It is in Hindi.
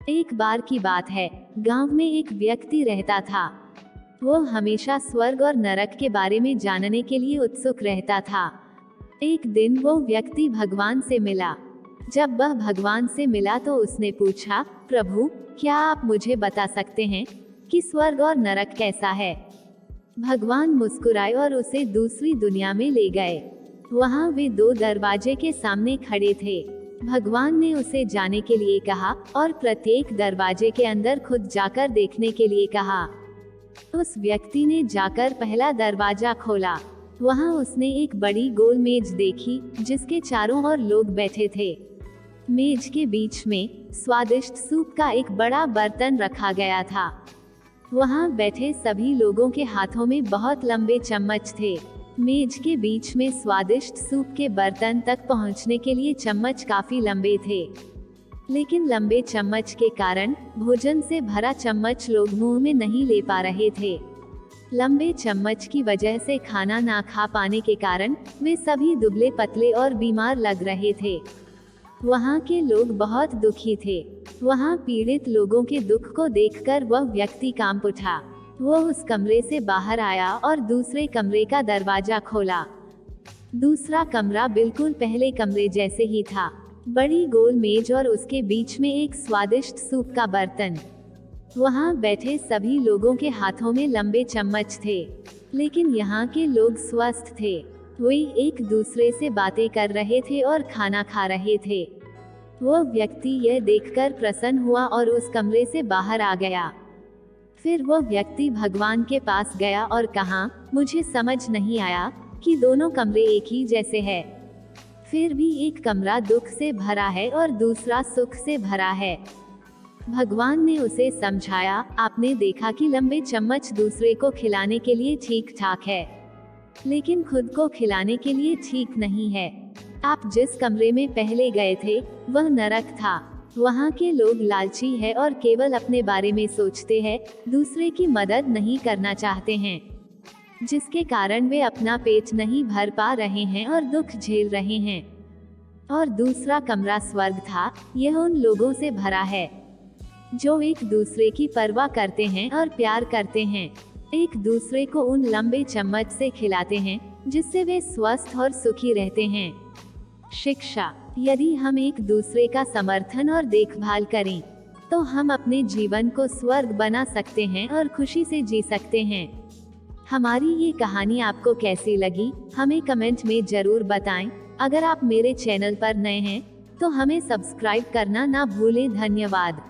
एक बार की बात है, गांव में एक व्यक्ति रहता था। वो हमेशा स्वर्ग और नरक के बारे में जानने के लिए उत्सुक रहता था। एक दिन वो व्यक्ति भगवान से मिला। जब वह भगवान से मिला तो उसने पूछा, प्रभु, क्या आप मुझे बता सकते हैं कि स्वर्ग और नरक कैसा है? भगवान मुस्कुराए और उसे दूसरी दुनिया में ले गए। वहाँ वे दो दरवाजे के सामने खड़े थे। भगवान ने उसे जाने के लिए कहा और प्रत्येक दरवाजे के अंदर खुद जाकर देखने के लिए कहा। उस व्यक्ति ने जाकर पहला दरवाजा खोला। वहाँ उसने एक बड़ी गोल मेज देखी जिसके चारों ओर लोग बैठे थे। मेज के बीच में स्वादिष्ट सूप का एक बड़ा बर्तन रखा गया था। वहाँ बैठे सभी लोगों के हाथों में बहुत लंबे चम्मच थे। मेज के बीच में स्वादिष्ट सूप के बर्तन तक पहुँचने के लिए चम्मच काफी लंबे थे, लेकिन लंबे चम्मच के कारण भोजन से भरा चम्मच लोग मुंह में नहीं ले पा रहे थे। लंबे चम्मच की वजह से खाना ना खा पाने के कारण वे सभी दुबले पतले और बीमार लग रहे थे। वहाँ के लोग बहुत दुखी थे। वहाँ पीड़ित लोगों के दुख को देखकर वह व्यक्ति कांप उठा। वो उस कमरे से बाहर आया और दूसरे कमरे का दरवाजा खोला। दूसरा कमरा बिल्कुल पहले कमरे जैसे ही था। बड़ी गोल मेज और उसके बीच में एक स्वादिष्ट सूप का बर्तन। वहाँ बैठे सभी लोगों के हाथों में लंबे चम्मच थे, लेकिन यहाँ के लोग स्वस्थ थे। वे एक दूसरे से बातें कर रहे थे और खाना खा रहे थे। वो व्यक्ति यह देखकर प्रसन्न हुआ और उस कमरे से बाहर आ गया। फिर वो व्यक्ति भगवान के पास गया और कहा, मुझे समझ नहीं आया कि दोनों कमरे एक ही जैसे हैं। फिर भी एक कमरा दुख से भरा है और दूसरा सुख से भरा है। भगवान ने उसे समझाया, आपने देखा कि लंबे चम्मच दूसरे को खिलाने के लिए ठीक ठाक है, लेकिन खुद को खिलाने के लिए ठीक नहीं है। आप जिस कमरे में पहले गए थे वह नरक था। वहाँ के लोग लालची है और केवल अपने बारे में सोचते हैं, दूसरे की मदद नहीं करना चाहते हैं, जिसके कारण वे अपना पेट नहीं भर पा रहे हैं और दुख झेल रहे हैं। और दूसरा कमरा स्वर्ग था। यह उन लोगों से भरा है जो एक दूसरे की परवाह करते हैं और प्यार करते हैं, एक दूसरे को उन लंबे चम्मच से खिलाते हैं जिससे वे स्वस्थ और सुखी रहते हैं। शिक्षा, यदि हम एक दूसरे का समर्थन और देखभाल करें तो हम अपने जीवन को स्वर्ग बना सकते हैं और खुशी से जी सकते हैं। हमारी ये कहानी आपको कैसी लगी, हमें कमेंट में जरूर बताएं। अगर आप मेरे चैनल पर नए हैं तो हमें सब्सक्राइब करना ना भूलें। धन्यवाद।